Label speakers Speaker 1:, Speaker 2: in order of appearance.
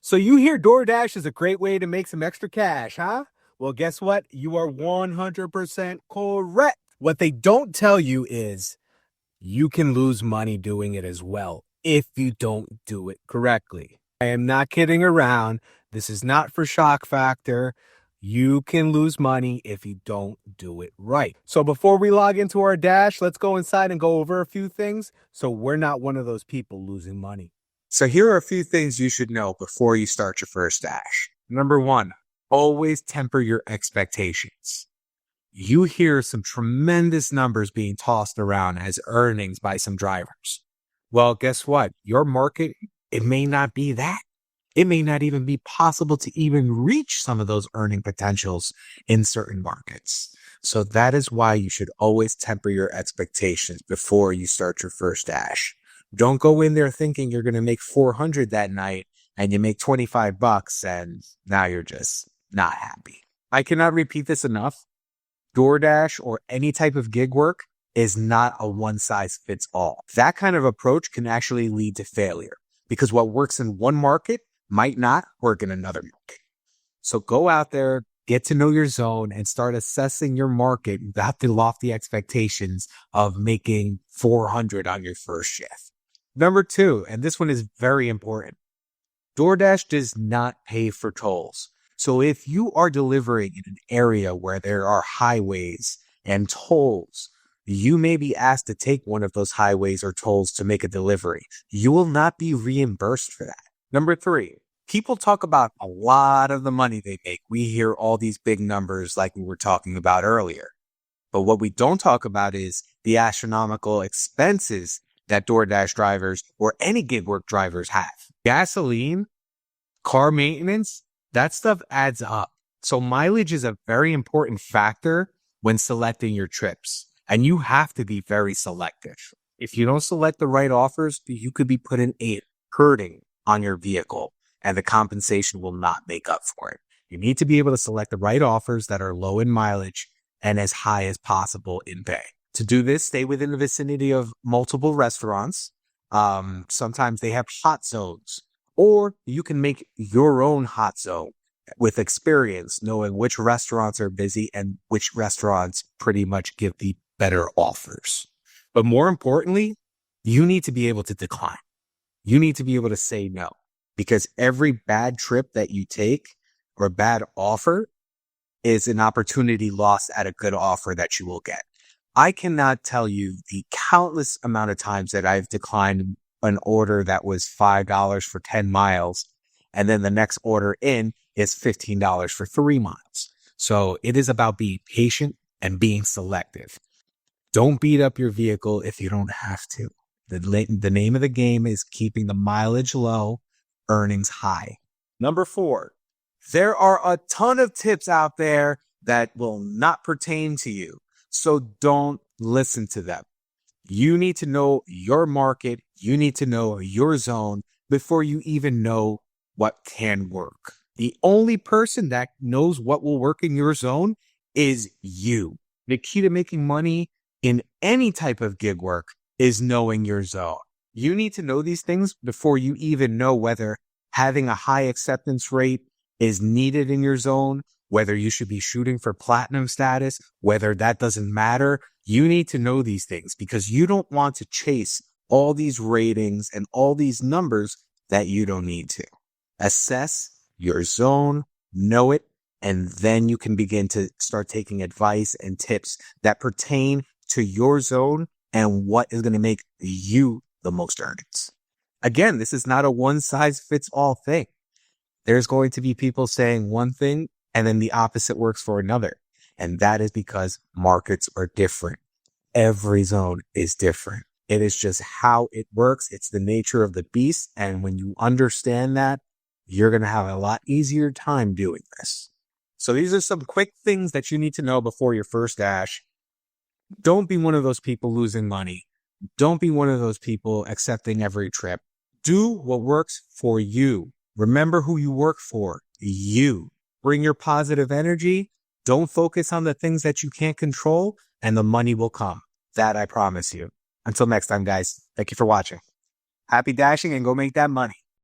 Speaker 1: So you hear DoorDash is a great way to make some extra cash, huh? Well, guess what? You are 100% correct. What they don't tell you is you can lose money doing it as well if you don't do it correctly. I am not kidding around. This is not for shock factor. You can lose money if you don't do it right. So before we log into our dash, let's go inside and go over a few things so we're not one of those people losing money.
Speaker 2: So here are a few things you should know before you start your first dash. Number one, always temper your expectations. You hear some tremendous numbers being tossed around as earnings by some drivers. Well, guess what? Your market, it may not be that. It may not even be possible to even reach some of those earning potentials in certain markets. So that is why you should always temper your expectations before you start your first dash. Don't go in there thinking you're going to make 400 that night and you make 25 bucks and now you're just not happy. I cannot repeat this enough. DoorDash or any type of gig work is not a one size fits all. That kind of approach can actually lead to failure because what works in one market might not work in another market. So go out there, get to know your zone and start assessing your market without the lofty expectations of making 400 on your first shift. Number two, and this one is very important. DoorDash does not pay for tolls. So if you are delivering in an area where there are highways and tolls, you may be asked to take one of those highways or tolls to make a delivery. You will not be reimbursed for that. Number three, people talk about a lot of the money they make. We hear all these big numbers like we were talking about earlier. But what we don't talk about is the astronomical expenses that DoorDash drivers or any gig work drivers have. Gasoline, car maintenance, that stuff adds up. So mileage is a very important factor when selecting your trips. And you have to be very selective. If you don't select the right offers, you could be putting a hurting on your vehicle and the compensation will not make up for it. You need to be able to select the right offers that are low in mileage and as high as possible in pay. To do this, stay within the vicinity of multiple restaurants. Sometimes they have hot zones, or you can make your own hot zone with experience, knowing which restaurants are busy and which restaurants pretty much give the better offers. But more importantly, you need to be able to decline. You need to be able to say no, because every bad trip that you take or bad offer is an opportunity lost at a good offer that you will get. I cannot tell you the countless amount of times that I've declined an order that was $5 for 10 miles. And then the next order in is $15 for 3 miles. So it is about being patient and being selective. Don't beat up your vehicle if you don't have to. The name of the game is keeping the mileage low, earnings high. Number four, there are a ton of tips out there that will not pertain to you. So don't listen to them. You need to know your market. You need to know your zone before you even know what can work. The only person that knows what will work in your zone is you. The key to making money in any type of gig work is knowing your zone. You need to know these things before you even know whether having a high acceptance rate is needed in your zone, whether you should be shooting for platinum status, whether that doesn't matter. You need to know these things because you don't want to chase all these ratings and all these numbers that you don't need to. Assess your zone, know it, and then you can begin to start taking advice and tips that pertain to your zone and what is going to make you the most earnings. Again, this is not a one size fits all thing. There's going to be people saying one thing and then the opposite works for another. And that is because markets are different. Every zone is different. It is just how it works. It's the nature of the beast. And when you understand that, you're going to have a lot easier time doing this. So these are some quick things that you need to know before your first dash. Don't be one of those people losing money. Don't be one of those people accepting every trip. Do what works for you. Remember who you work for. You. Bring your positive energy. Don't focus on the things that you can't control, and the money will come. That I promise you. Until next time, guys. Thank you for watching. Happy dashing and go make that money.